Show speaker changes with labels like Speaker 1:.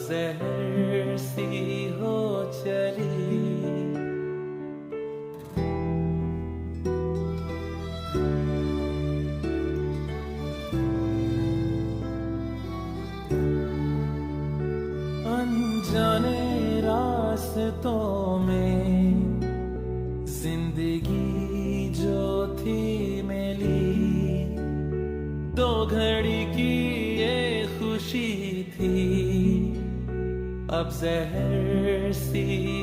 Speaker 1: जहर सी हो चली। अनजाने रास्तों में जिंदगी जो थी मिली, दो घड़ी की ये खुशी थी अब जहर सी